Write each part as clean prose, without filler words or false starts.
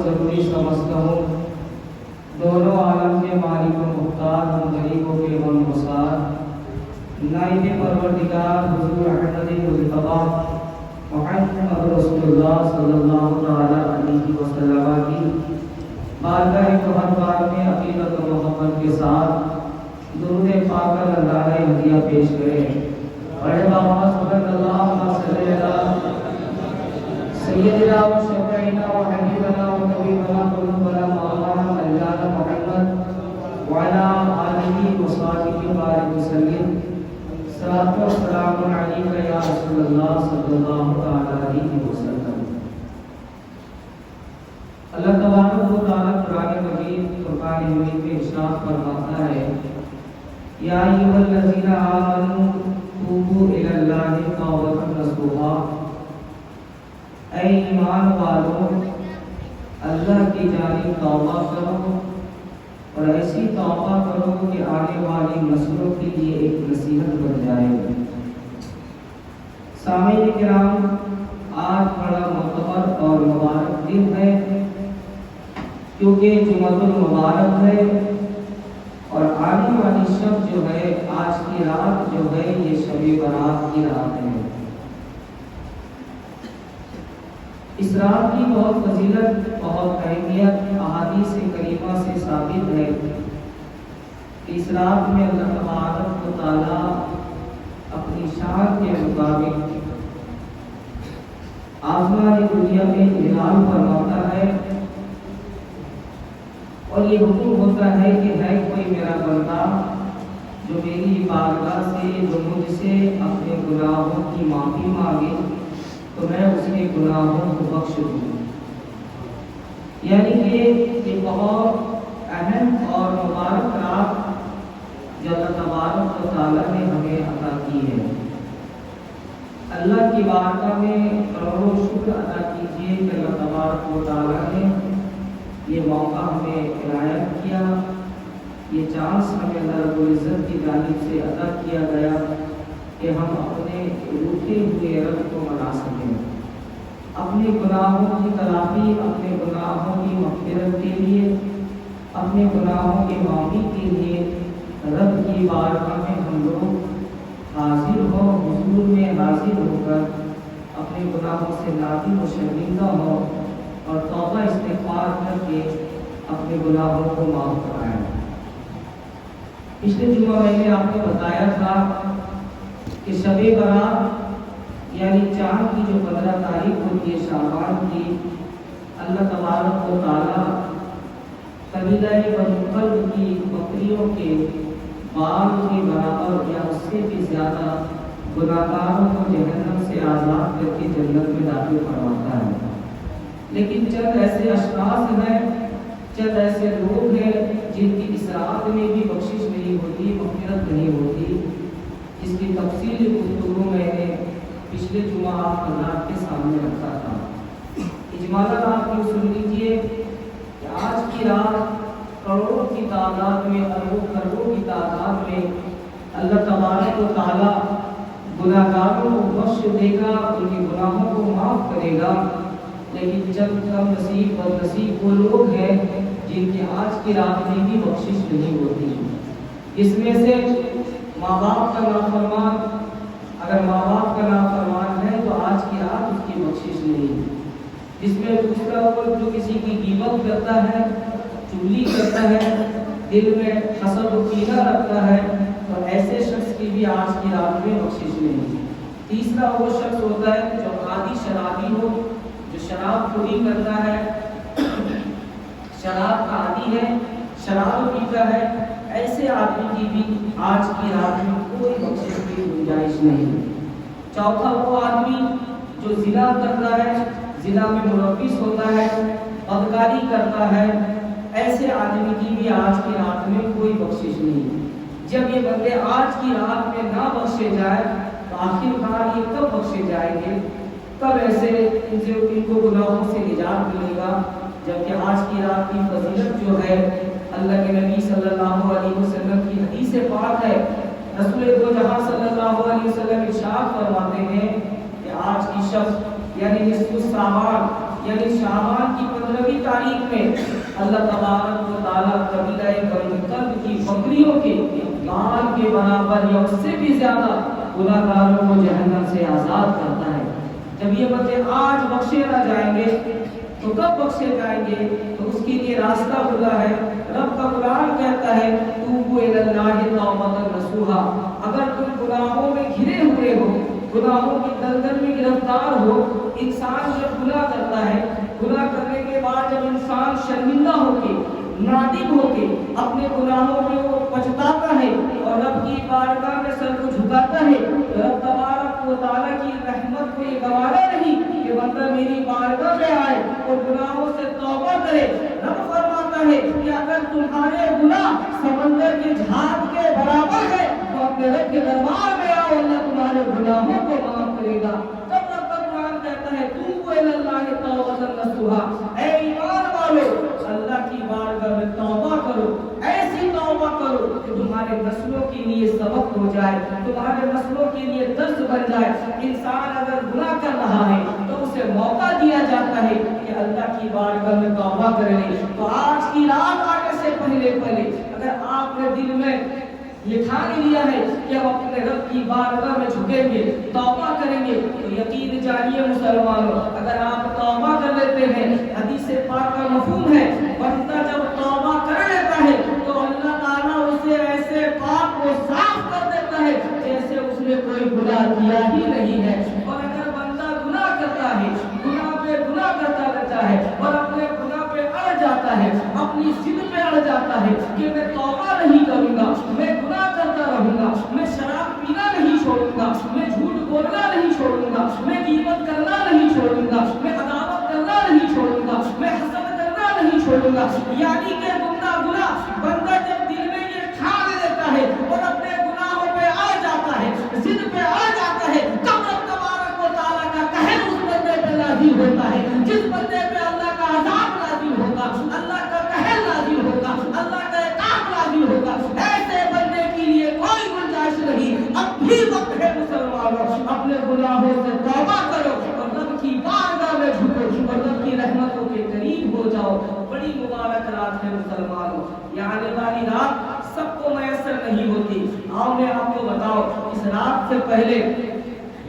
ضروری سمجھتا ہوں، دونوں عالم کے مالک و مختار، ہم غریبوں کے غم گسار، نائب پروردگار حضور احمد مجتبی محمد رسول اللہ صلی اللہ تعالی علیہ وسلم کی بارگاہ طاہر میں عقیدت و محبت کے ساتھ درود پاک اللہ ہدیہ پیش کریں۔ پڑھے بابا سبحان اللہ صلی اللہ سیدنا و شفیعنا و حبیبنا و طبیبنا قلوبنا مولانا مولانا محمد وعلا آلہ و صحبہ بارک وسلم۔ صلاۃ و سلام علیک یا رسول اللہ صلی اللہ تعالی علیہ وسلم۔ اللہ تبارک و تعالی قرآن مجید فرقان حمید میں ارشاد فرماتا ہے، یا ایھا الذین آمنوا توبوا الی اللہ توبۃ نصوحا، اے ایمان والوں اللہ کی جانب توبہ کرو اور ایسی توبہ کرو کہ آنے والی نسلوں کے لیے ایک نصیحت بن جائے۔ سامعین کرام، آج بڑا معتبر اور مبارک دن ہے کیونکہ جمعۃ المبارک ہے اور آنے والی شب جو ہے، آج کی رات جو ہے، یہ شب برات کی رات ہے۔ اس رات کی بہت فضیلت، بہت اہمیت احادیث کریمہ سے ثابت ہے کہ اس رات میں اللہ تبارک و تعالی اپنی شان کے مطابق آسمانی دنیا میں اعلان فرماتا ہے اور یہ حکم ہوتا ہے کہ ہے کوئی میرا بندہ جو میری بارگاہ سے، جو مجھ سے اپنے گناہوں کی معافی مانگے تو میں اس کے گناہوں کو بخش دوں۔ یعنی کہ یہ بہت اہم اور مبارک رات جو اللہ تبارک و تعالیٰ نے ہمیں عطا کی ہے۔ اللہ کی بارگاہ میں کروڑوں شکر ادا کیجیے کہ اللہ تبارک و تعالیٰ نے یہ موقع ہمیں عنایت کیا، یہ چانس ہمیں اللہ رب العزت کی جانب سے عطا کیا گیا کہ ہم اپنے روٹے ہوئے رب کو منا سکیں، اپنے گناہوں کی تلافی، اپنے گناہوں کی مغفرت کے لیے، اپنے گناہوں کی معافی کے لیے رب کی بارگاہ میں ہم لوگ حاضر ہو، حضور میں حاضر ہو کر اپنے گناہوں سے نادم و شرمندہ ہو اور توبہ استغفار کر کے اپنے گناہوں کو معاف کرائیں۔ پچھلے جمعہ میں نے آپ کو بتایا تھا کہ شب برات یعنی چاند کی جو 15 تاریخ ہوتی ہے شعبان کی، اللہ تبارک و تعالیٰ قبیلہ بنو کلب کی بکریوں کے بال کے برابر یا اس سے بھی زیادہ گناہگاروں کو جہنم سے آزاد کر کے جنت میں داخل فرماتا ہے۔ لیکن چند ایسے اشخاص ہیں، چند ایسے لوگ ہیں جن کی اس رات میں بھی بخشش نہیں ہوتی، مغفرت نہیں ہوتی، جس کی تفصیل گفتگو میں نے پچھلے جمعہ آپ حضرات کے سامنے رکھا تھا۔ اجمالاً آپ یہ سن لیجیے کہ آج کی رات کروڑوں کی تعداد میں، اربوں کروڑوں کی تعداد میں اللہ تبارک و تعالیٰ گناہگاروں کو بخش دے گا، ان کے گناہوں کو معاف کرے گا، لیکن چند کم نصیب بد نصیب وہ لوگ ہیں جن کے آج کی رات میں بھی بخشش نہیں ہوتی۔ اس میں سے ماں باپ کا نافرمان، اگر ماں باپ کا نافرمان ہے تو آج کی رات اس کی بخشش نہیں۔ جس میں دوسرا جو کسی کی غیبت کرتا ہے، چغلی کرتا ہے، دل میں حسد و کینہ رکھتا ہے، تو ایسے شخص کی بھی آج کی رات میں بخشش نہیں۔ تیسرا وہ شخص ہوتا ہے جو عادی شرابی ہو، جو شراب خوری کرتا ہے، شراب کا عادی ہے، شراب پیتا ہے، ایسے آدمی کی بھی آج کی رات میں کوئی بخشش کی گنجائش نہیں۔ چوتھا وہ آدمی جو زنا کرتا ہے، زنا میں ملوث ہوتا ہے، بدکاری کرتا ہے، ایسے آدمی کی بھی آج کی رات میں کوئی بخشش نہیں۔ جب یہ بندے آج کی رات میں نہ بخشے جائے تو آخر کار یہ کب بخشے جائیں گے؟ کب ایسے ان کو گناہوں سے نجات ملے گا؟ جبکہ آج کی رات کی فضیلت جو ہے، اللہ کے نبی صلی اللہ علیہ وسلم کی حدیث پاک ہے، رسول دو جہاں صلی اللہ علیہ وسلم ارشاد فرماتے ہیں کہ آج کی شب یعنی نصف شعبان یعنی شعبان کی 15ویں تاریخ میں اللہ تبارک و تعالیٰ قبیلہ بنو کلب کی بکریوں کے مال کے برابر یا اس سے بھی زیادہ گناہ گاروں کو جہنم سے آزاد کرتا ہے۔ جب یہ بندے آج بخشے نہ جائیں گے تو کب بخشے جائیں گے؟ تو اس کے لیے راستہ کھلا ہے۔ رب کا قرآن کہتا ہے توبوا الی اللہ توبۃ نصوحا، اگر تم گناہوں میں گھرے ہوئے ہو، گناہوں کی دلدل میں گرفتار ہو، انسان جب گناہ کرتا ہے، گناہ کرنے کے بعد جب انسان شرمندہ ہو کے، نادم ہو کے اپنے گناہوں میں وہ پچھتاتا ہے اور رب کی بارگاہ میں سر کو جھکاتا ہے، رب تبارک و تعالیٰ کی رحمت کو یہ گوارا نہیں کہ بندہ میری بارگاہ میں آئے اور گناہوں سے توبہ کرے۔ رب فرماتا ہے کہ اگر تمہارے گناہ سمندر کے جھاگ کے برابر ہے تو اپنے رب کے دربار میں آؤ، اللہ تمہارے گناہوں کو معاف کرے گا۔ تب رب کا قرآن کہتا ہے توبوا الی اللہ توبۃ نصوحا، اے ایمان والو اللہ کی بارگاہ میں توبہ کرو، ایسی توبہ کرو کہ تمہارے نسلوں کے لیے سبق ہو جائے، تمہارے نسلوں کے لیے درس بن جائے۔ انسان اگر گناہ کر رہا ہے تو اسے موقع دیا جاتا ہے کہ اللہ کی بارگاہ میں توبہ کر لے۔ تو آج کی رات آنے سے پہلے اگر آپ نے دل میں یہ ٹھان لیا ہے کہ ہم اپنے رب کی بارگاہ میں جھکیں گے، توبہ کریں گے، تو یقین جانیے مسلمانوں، اگر آپ توبہ کر لیتے ہیں، حدیث پاک کا مفہوم ہے بندہ جب توبہ کر لیتا ہے تو اللہ تعالیٰ اسے ایسے پاک کو صاف کر دیتا ہے جیسے اس نے کوئی گناہ کیا ہی نہیں ہے۔ اور اگر بندہ گناہ کرتا ہے، گناہ پہ گناہ کرتا رہتا ہے اور اپنے گناہ پہ اڑ جاتا ہے، اپنی ضد پہ اڑ جاتا ہے کہ میں توبہ نہیں کروں گا، میں گناہ کرتا رہوں گا، میں شراب پینا نہیں چھوڑوں گا، میں جھوٹ بولنا نہیں چھوڑوں گا، میں غیبت کرنا نہیں چھوڑوں گا، میں عداوت کرنا نہیں چھوڑوں گا، میں حسد کرنا نہیں چھوڑوں گا، یعنی کہ گناہ بندہ جب دل میں یہ ٹھان لیتا ہے اور اپنے گناہوں پہ آ جاتا ہے، ضد پہ آ جاتا ہے، تب رب تبارک و تعالیٰ کا قہر اس بندے پہ نازل ہوتا ہے۔ جس بندے پہ اللہ کا عذاب نازل ہوگا، اللہ کا قہر نازل ہوگا، اللہ کا عقاب نازل ہوگا، ایسے بندے کے لیے کوئی گنجائش نہیں۔ اب بھی وقت ہے مسلمانوں، اپنے گناہوں سے توبہ کرو اور رب کی بارگاہ میں جھکو اور رب کی رحمتوں کے قریب ہو جاؤ۔ بڑی مبارک رات ہے مسلمانوں، یہ آنے والی رات سب کو میسر نہیں ہوتی۔ آؤ میں آپ کو بتاؤ، اس رات سے پہلے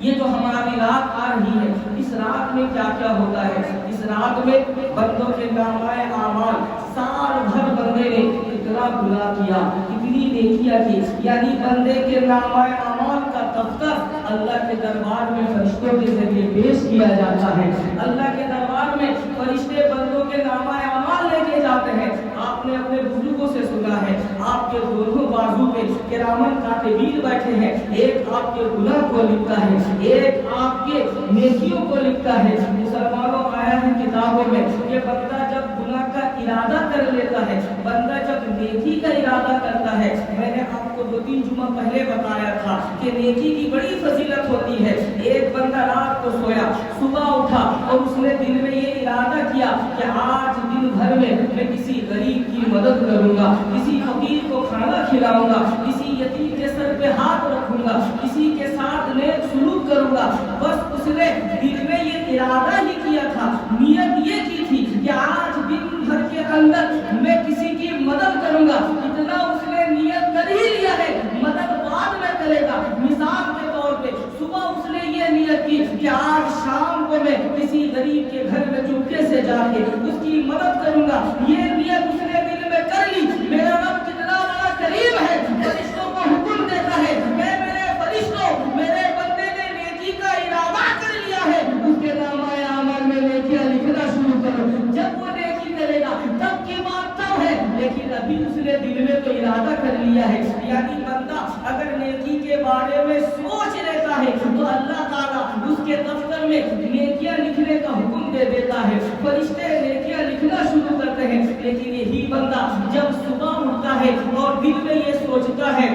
یہ جو ہماری رات آ رہی ہے، اس رات میں کیا کیا ہوتا ہے؟ اس رات میں بندوں کے نامۂ اعمال، سال بھر بندے نے اتنا گناہ کیا، اتنی نیکیاں کی، یعنی بندے کے نامۂ اعمال کا دفتر اللہ کے دربار میں فرشتوں کے ذریعے پیش کیا جاتا ہے۔ اللہ کے دربار میں فرشتے بندوں کے نامۂ اعمال لے کے جاتے ہیں۔ آپ نے اپنے بزرگوں سے سنا ہے، آپ کے دونوں بازو پہ کرامن کاتبین بیٹھے ہیں، ایک آپ کے گناہ کو لکھتا ہے، ایک آپ کے نیکیوں کو لکھتا ہے۔ مسلمانوں آیا ہے کتابوں میں کہ بندہ جب گناہ کا ارادہ کر لیتا ہے، بندہ جب نیکی کا ارادہ کرتا ہے، میں نے آپ کو 2-3 جمعہ پہلے بتایا تھا کہ نیکی کی بڑی فضیلت ہوتی ہے۔ ایک بندہ رات کو سویا، صبح اٹھا اور اس نے دل میں یہ ارادہ کیا کہ آج دن بھر میں کسی غریب کی مدد کروں گا، کسی فقیر کو کھانا کھلاؤں گا، کسی یتیم کے سر پہ ہاتھ رکھوں گا، کسی کے ساتھ نیک سلوک کروں گا۔ بس اس نے دل میں یہ ارادہ ہی کیا تھا، نیت یہ کی تھی کہ آج دن بھر کے اندر میں کسی کی مدد کروں گا۔ اتنا اس نے نیت کر ہی لیا ہے، مدد بعد میں کرے گا۔ مثال کے طور پہ صبح اس نے یہ نیت کی کہ آج شام کو میں کسی غریب کے گھر میں چپکے سے جا کے اس کی مدد کروں گا۔ یہ نیت اس نے دل میں کر لی۔ میرا رب کتنا بڑا کریم ہے، فرشتوں کو حکم دیتا ہے کہ میرے فرشتوں، میرے بندے نے نیکی کا ارادہ کر لیا ہے، اس کے نامۂ اعمال میں نیکیاں لکھنا شروع کرو۔ جب وہ نیکی کرے گا تب کی بات تب ہے، لیکن ابھی اس نے دل میں تو ارادہ کر لیا ہے۔ یعنی بندہ اگر نیکی کے بارے میں سوچ لیتا ہے تو اللہ تعالیٰ اس کے دفتر میں نیکیاں لکھنے کا حکم دے دیتا ہے، فرشتے نیکیاں لکھنا شروع کرتے ہیں۔ لیکن یہی بندہ جب صبح اٹھتا ہے اور دل میں یہ سوچتا ہے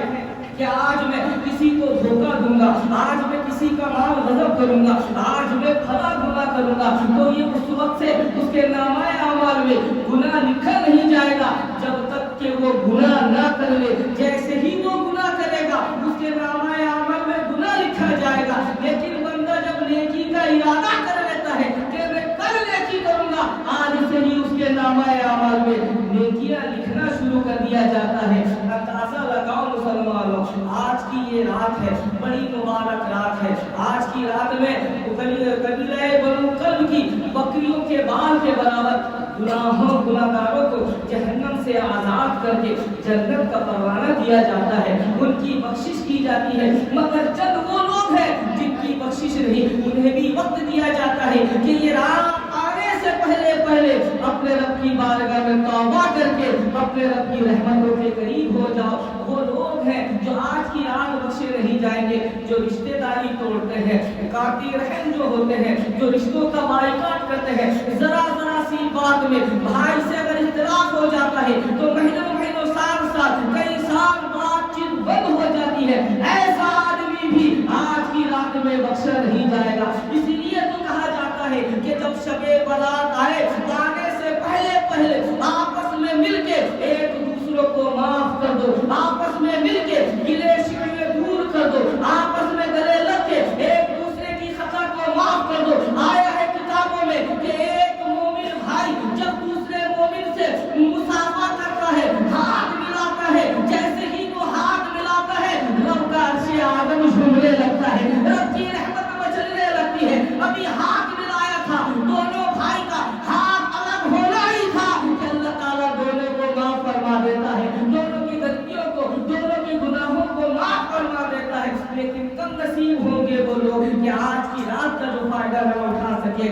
کہ آج میں کسی کو دھوکہ دوں گا، آج میں کسی کا مال غصب کروں گا، آج میں فلاں گناہ کروں گا، تو یہ اس وقت سے اس کے نامۂ اعمال میں گناہ لکھا نہیں جائے گا جب تک کہ وہ گناہ نہ کر لے۔ جیسے ہی وہ گناہ کرے گا اس کے نامۂ اعمال میں گناہ لکھا جائے گا۔ لیکن بندہ جب نیکی کا ارادہ کر لیتا ہے کہ میں کل نیکی کروں آج سے ہی اس کے نامہ اعمال میں نیکیاں لکھنا شروع کر دیا جاتا ہے۔ اندازہ لگاؤ مسلمانوں، آج کی یہ رات ہے، بڑی مبارک رات ہے۔ آج کی رات میں قبیلہ بنو کلب کی بکریوں کے بال کے برابر گناہگاروں کو جہنم سے آزاد کر کے جنت کا پروانہ دیا جاتا ہے، ان کی بخشش کی جاتی ہے۔ مگر چند وہ لوگ ہیں جن کی بخشش نہیں، انہیں بھی وقت دیا جاتا ہے کہ یہ رات آنے سے پہلے اپنے رب کی بارگاہ میں توبہ کر کے اپنے رب کی رحمتوں کے قریب ہو جاؤ۔ وہ لوگ ہیں جو آج کی رات بخشے نہیں جائیں گے، جو رشتہ داری توڑتے ہیں، قاطع رحم جو ہوتے ہیں، جو رشتوں کا بائیکاٹ کرتے ہیں، ذرا سی بات میں بھائی سے اگر اختلاف ہو جاتا ہے تو مہینوں سال کئی سال بات چیت بند ہو جاتی ہے، ایسا آدمی بھی آج کی رات میں بخشا نہیں جائے گا۔ اسی لیے تو کہا جاتا ہے کہ جب شب برات آئے سے پہلے آپس میں مل کے ایک دوسروں کو معاف کر دو، آپس میں مل کے گلے شکوے دور کر دو، آپس میں گلے لگ کے ایک دوسرے کی خطا کو معاف کر دو۔ آیا ہے کتابوں میں کہ ایک مومن بھائی جب دوسرے مومن سے مصافحہ کرتا ہے، ہاتھ ملاتا ہے، جیسے ہی وہ ہاتھ ملاتا ہے رب کا عرش اعظم جھومنے لگتا ہے، رب کی رحمت مچلنے لگتی ہے۔ ابھی ہاتھ ملایا تھا، دونوں بھائی کا ہاتھ الگ ہونا ہی تھا کہ اللہ تعالیٰ دونوں کو معاف فرما دیتا ہے، دونوں کی غلطیوں کو، دونوں کے گناہوں کو معاف فرما دیتا ہے۔ لیکن کم نصیب ہوں گے وہ لوگ کہ آج کی رات کا جو فائدہ نہ اٹھا سکے۔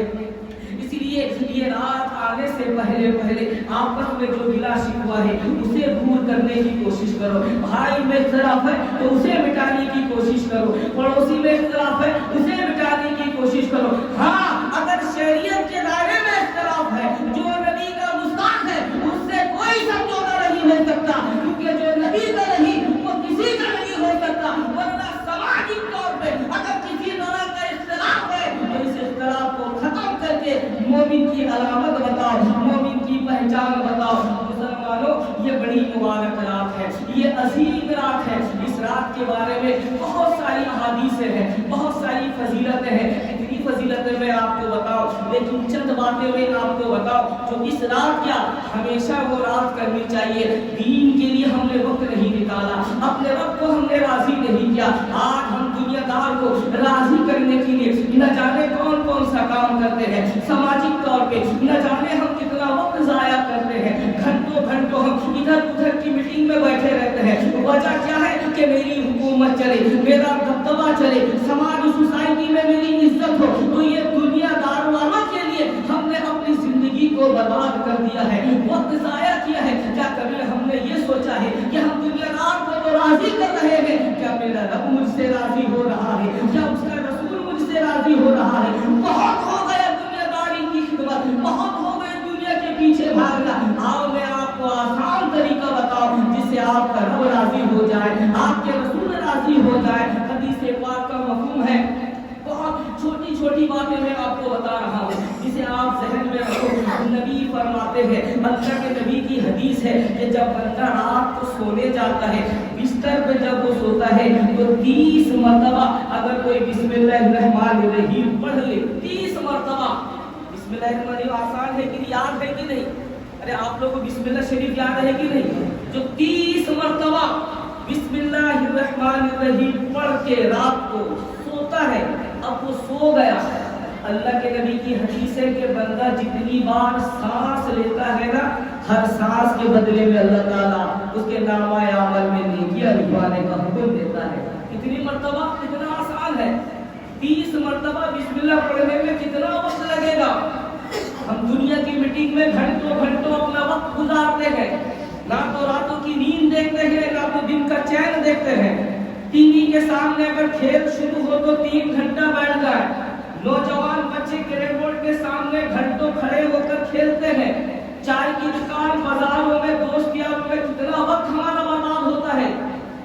اسی لیے یہ رات آنے سے پہلے آپس میں جو گلا شکوا ہے اسے دور کرنے کی کوشش کرو۔ بھائی میں اختلاف ہے تو اسے مٹانے کی کوشش کرو، پڑوسی میں اختلاف ہے اسے مٹانے کی کوشش کرو۔ ہاں اگر شریعت کے دائرے میں اختلاف ہے، جو نبی کا گستاخ ہے اس سے کوئی سمجھوتا نہیں ہو سکتا، کیونکہ جو نبی کا نہیں وہ کسی کا نہیں ہو سکتا۔ ورنہ سماجی طور پہ اگر کسی طرح کا اختلاف ہے تو اس اختلاف کو ختم کر کے مومن کی علامت بتاؤ، مومن کی پہچان بتاؤ۔ مسلمانوں یہ بڑی مبارک رات ہے، یہ عظیم رات ہے۔ اس رات کے بارے میں بہت ساری احادیثیں ہیں، بہت ساری فضیلتیں ہیں، اتنی فضیلتیں میں آپ کو بتاؤ، لیکن چند باتیں میں آپ کو بتاؤ جو اس رات کیا ہمیشہ وہ رات کرنی چاہیے۔ دین کے لیے ہم نے وقت نہیں نکالا، اپنے رب کو ہم نے راضی نہیں کیا، آج ہم دنیا دار کو راضی کرنے کے لیے نہ جانے کون سا کام کرتے ہیں، سماجی طور پہ نہ جانے ہم کتنا وقت ضائع کرتے ہیں، گھنٹوں ہم ادھر ادھر کی میٹنگ میں بیٹھے رہتے ہیں۔ وجہ کیا ہے کہ میری حکومت چلے، میرا دبدبہ چلے، سماج سوسائٹی میں میری عزت ہو۔ تو یہ دنیا دار والوں کے لیے ہم نے اپنی زندگی کو برباد کر دیا ہے، وقت ضائع کیا ہے۔ کیا کبھی ہم نے یہ سوچا ہے کہ ہم دنیا دار کو تو راضی کر رہے ہیں، کیا میرا رب مجھ سے راضی ہو رہا ہے، کیا اس کا رسول مجھ سے راضی ہو رہا ہے؟ بہت ہو گیا دنیا داری کی خدمت، بہت ہو گئے دنیا کے پیچھے بھاگنا۔ آؤ میں آپ کو آسان طریقہ بتاؤں جس سے آپ کا رب راضی ہو جائے، آپ کے رسول راضی ہو جائے۔ حدیث پاک کا مفہوم ہے، بہت چھوٹی باتیں میں آپ کو بتا رہا ہوں جسے آپ ذہن میں رکھو۔ نبی فرماتے ہیں، اللہ کے نبی کی حدیث ہے کہ جب بندہ رات کو سونے جاتا ہے، بستر پہ جب وہ سوتا ہے تو 30 مرتبہ اگر کوئی بسم اللہ الرحمن الرحیم پڑھ لے، 30 مرتبہ۔ بسم اللہ الرحمن الرحیم آسان ہے کہ نہیں، یاد ہے کہ نہیں؟ ارے آپ لوگوں کو بسم اللہ شریف یاد ہے کہ نہیں؟ جو 30 مرتبہ بسم اللہ الرحمن الرحیم پڑھ کے رات کو سوتا ہے، اب وہ سو گیا، اللہ کے نبی کی حدیث ہے کہ بندہ جتنی بار سانس لیتا ہے نا، ہر سانس کے بدلے میں اللہ تعالیٰ اس کے نامہ اعمال میں نیکیاں لکھوانے کا حکم دیتا ہے۔ کتنی مرتبہ؟ کتنا آسان ہے، 30 مرتبہ بسم اللہ پڑھنے میں کتنا وقت لگے گا؟ ہم دنیا کی میٹنگ میں گھنٹوں اپنا وقت گزارتے ہیں، نہ تو راتوں کی نیند دیکھتے ہیں، نہ تو دن کا چین دیکھتے ہیں۔ ٹی وی کے سامنے اگر کھیل شروع ہو تو 3 گھنٹہ بیٹھ جائے، نوجوان بچے کیرم بورڈ کے سامنے گھنٹوں کھڑے ہو کر کھیلتے ہیں، چائے کی دکان بازاروں میں دوست یاروں میں کتنا وقت ہمارا برباد ہوتا ہے۔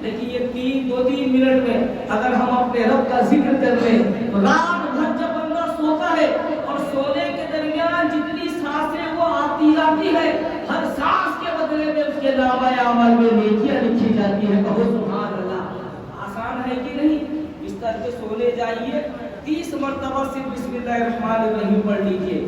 لیکن یہ 2-3 منٹ میں اگر ہم اپنے رب کا ذکر کر لیں تو رات بھر جب بندہ سوتا ہے اور سونے کے درمیان جتنی سانسیں وہ آتی جاتی ہے، ہر سانس کے بدلے میں اس کے نامہ اعمال میں نیکیاں لکھی جاتی ہے۔ کہو سبحان اللہ، آسان ہے کہ نہیں؟ بستر پہ سونے جائیے، 30 مرتبہ صرف بسم اللہ الرحمن الرحیم پڑھ لیجیے،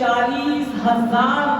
40,000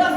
10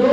2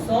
100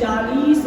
40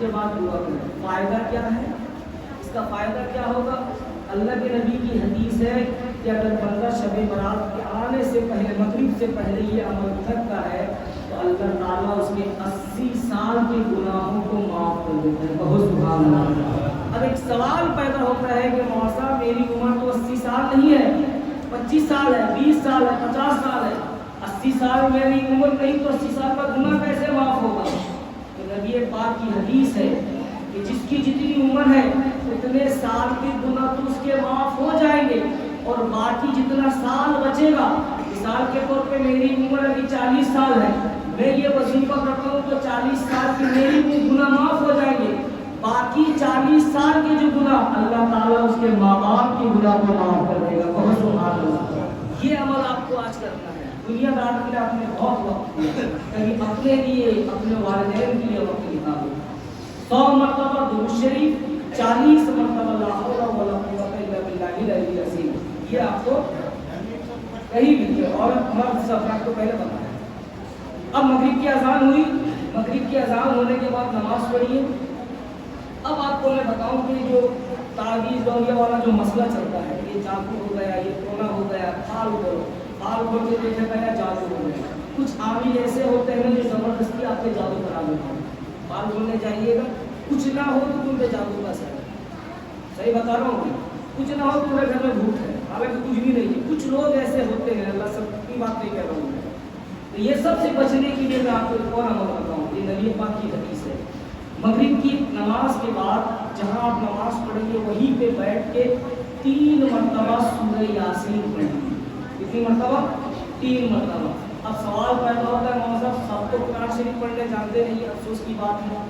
کے بعد دعا کریں. فائدہ کیا ہے اس کا؟ فائدہ کیا ہوگا؟ اللہ کے نبی کی حدیث ہے کہ اگر بندہ شب برات کے آنے سے پہلے، مغرب سے پہلے یہ عمل کرتا ہے تو اللہ تعالیٰ اس کے 80 سال کے گناہوں کو معاف کر دیتا ہے. بہت سبحان اللہ. اب ایک سوال پیدا ہوتا ہے کہ موسیٰ میری عمر تو 80 سال نہیں ہے، 25 سال ہے، 20 سال ہے، 50 سال ہے، 80 سال میری عمر نہیں تو 80 سال کا گناہ کیسے معاف ہوگا؟ تو نبی پاک کی حدیث ہے کہ جس کی جتنی عمر ہے اتنے سال کے گناہ تو اس کے معاف ہو جائیں گے، اور باقی جتنا سال بچے گا، مثال کے طور پہ میری عمر ابھی 40 سال ہے، میں یہ وظیفہ کرتا ہوں تو 40 سال کی میری گناہ معاف ہو جائیں گے. باقی 40 سال کے جو گناہ اللہ تعالیٰ اس کے ماں باپ کے گناہ کو معاف کر دے گا. بہت سبحان اللہ. یہ عمل آپ کو آج کرنا ہے. دنیا دار کے لیے آپ نے بہت وقت دیا، کبھی اپنے لیے، اپنے والدین کے لیے وقت نکالو. 100 مرتبہ درود شریف، 40 مرتبہ لا حول ولا قوت الا باللہ العلی العظیم. یہ آپ کو کہیں بھی ہے اور مرد صفحات کو پہلے بتایا. اب مغرب کی اذان ہوئی، مغرب کی اذان ہونے کے بعد نماز پڑھیے. اب آپ کو میں بتاؤں کہ جو تعویذ دونیا والا جو مسئلہ چلتا ہے، یہ جادو ہو گیا، یہ ٹونا ہو گیا، پھال کرو، پھال کر کے دیکھا گیا جادو ہو گیا. کچھ عامل ایسے ہوتے ہیں جو زبردستی آپ کے جادو کرا دیتے ہیں. پھال بولنے جائیے گا، کچھ نہ ہو تو تم پہ جادو کا اثر ہے. صحیح بتا رہا ہوں. کچھ نہ ہو تمہارے گھر میں بھوک ہے، حالانکہ کچھ بھی نہیں ہے. کچھ لوگ ایسے ہوتے ہیں، اللہ سب کی بات نہیں کہہ رہا ہوں. تو یہ سب سے بچنے کے لیے میں آپ کو ایک اور عمل بتاؤں. یہ نبی پاک کی حدیث ہے. مغرب کی نماز کے بعد جہاں آپ نماز پڑھیں گے وہیں پہ بیٹھ کے 3 مرتبہ سورہ یاسین پڑھیں گے. کتنی مرتبہ؟ 3 مرتبہ. اب سوال پیدا ہوتا ہے مولانا صاحب سب تو قرآن شریف پڑھنے جانتے نہیں، افسوس کی بات ہے.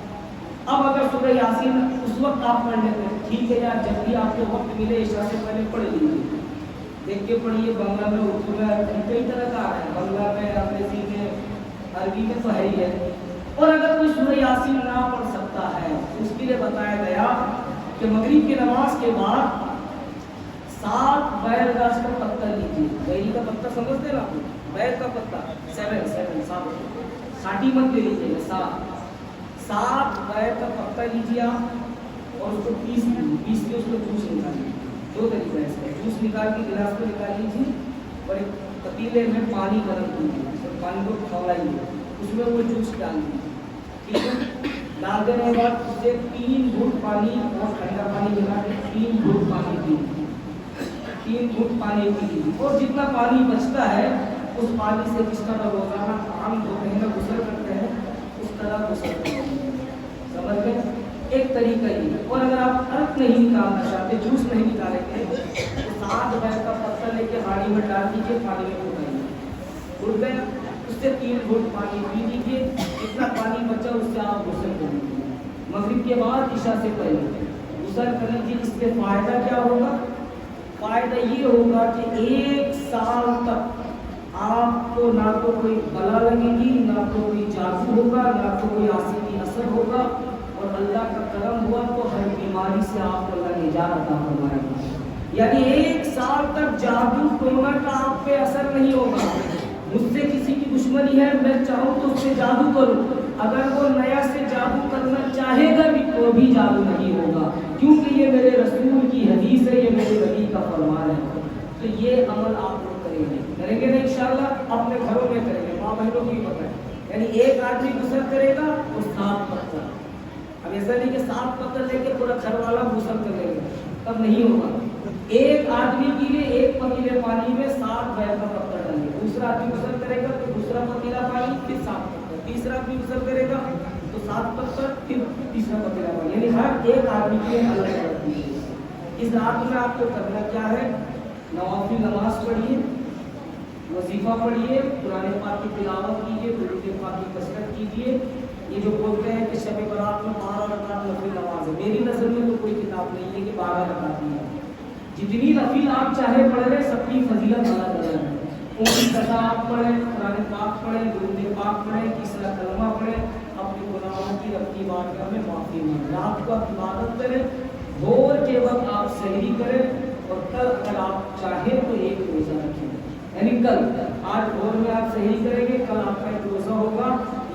اب اگر سورہ یاسین اس وقت آپ پڑھ لیتے ہیں ٹھیک ہے یار، جب بھی آپ کو وقت ملے عشاء سے پہلے پڑھ لیجیے. دیکھ کے پڑھیے. بنگلہ میں، اردو میں کئی طرح کا ہے، بنگلہ میں، انگریزی میں، عربی میں تو ہے ہی ہے. اور اگر کوئی سورہ یاسین نہ پڑھ سکتا ہے تو اس کے لیے بتایا گیا کہ مغرب کی نماز کے بعد 7 بیل گاچھ کا پتہ لیجیے. بیل کا پتہ سمجھتے نا آپ؟ بیل کا پتہ 7 ساٹھی مت لے لیجیے گا. 7 بیل کا پتہ لیجیے آپ اور اس کو پیس کے اس کو جوس نکالیے. 2 طریقہ ہے اس کا. جوس نکال کے گلاس کو نکال لیجیے اور ایک پتیلے میں پانی گرم کیجیے، پانی کو کھولائیے، اس میں وہ جوس ڈال دیجیے. ٹھیک ہے. ڈال دینے کے بعد اس سے 3 گھونٹ پانی اور ٹھنڈا پانی ملا کے 3 گھونٹ پانی پیجیے. 3 گھونٹ پانی پیجیے اور جتنا پانی بچتا ہے اس پانی سے جس طرح روزانہ عام دوپہر غسل کرتے ہیں اس طرح غسل کرتے ہیں. سمجھ گئے؟ ایک طریقہ یہ. اور اگر آپ عرق نہیں نکالنا چاہتے، جوس نہیں نکالیں گے تو 7 بیل کا پتہ لے کے ہاڑی میں ڈال دیجیے، پانی میں اڑائیے. اڑ گیا. اس سے 3 گھونٹ پانی پی لیجیے. جتنا پانی بچا اس سے آپ غسل کر لیجیے. مغرب کے بعد عشاء سے پہلے غسل کر لیجیے. اس سے فائدہ کیا ہوگا؟ فائدہ یہ ہوگا کہ 1 سال تک آپ کو نہ تو کوئی بلا لگے گی، نہ تو کوئی جادو ہوگا، نہ تو کوئی آسیبی اثر ہوگا، اور اللہ کا کرم ہوا تو ہر بیماری سے آپ کو اللہ نجات عطا فرمائے گا. یعنی 1 سال تک جادو ٹونا کا آپ پہ اثر نہیں ہوگا. مجھ سے کسی کی دشمنی ہے، میں چاہوں تو اس سے جادو کروں، اگر وہ نیا سے جادو کرنا چاہے گا بھی تو بھی جادو نہیں ہوگا، کیونکہ یہ میرے رسول کی حدیث ہے، یہ میرے نبی کا فرمان ہے. تو یہ عمل آپ لوگ کریں گے نا انشاءاللہ. اپنے گھروں میں کریں گے، ماں بہنوں کو بھی پتہ ہے. یعنی ایک آدمی غسل کرے گا تو 7 پتہ. اب ایسا نہیں کہ 7 پتہ لے کے پورا گھر والا غسل کر لے گا، تب نہیں ہوگا. ایک آدمی کے لیے 1 پتیلے پانی میں 7 بیل کا پتہ ڈالیں. دوسرا آدمی غسل کرے گا تو دوسرا پتیلا پانی، پھر 7 پتہ. تیسرا آدمی غسل کرے گا تو 7 پتہ، پھر تیسرا پتیلا پانی. یعنی ہر ایک آدمی کے لیے الگ الگ ہے. اس رات میں آپ کو کرنا کیا ہے؟ نوافل نماز پڑھیے، وظیفہ پڑھیے، قرآن پاک کی تلاوت کیجیے، درود پاک کی کثرت کیجیے. یہ جو بولتے ہیں کہ شب برات میں 12 رکعت نفل نماز ہے، میری نظر میں تو کوئی کتاب نہیں ہے کہ 12 رکعت ہی ہے. جتنی نفل آپ چاہے پڑھ لیں، سب کی فضیلت الگ الگ ہے. ان کی قضا آپ پڑھیں، قرآن پاک پڑھیں، درود پاک پڑھیں، تیسرا کلمہ پڑھیں، اپنے گناہوں کی رب کی بارگاہ میں معافی مانگیں. رات کو آپ عبادت کریں، بھور کے وقت آپ سحری کریں، اور کل اگر آپ چاہیں تو 1 روزہ رکھیں. یعنی کل، آج بھور میں آپ سحری کریں گے، کل آپ کا 1 روزہ ہوگا.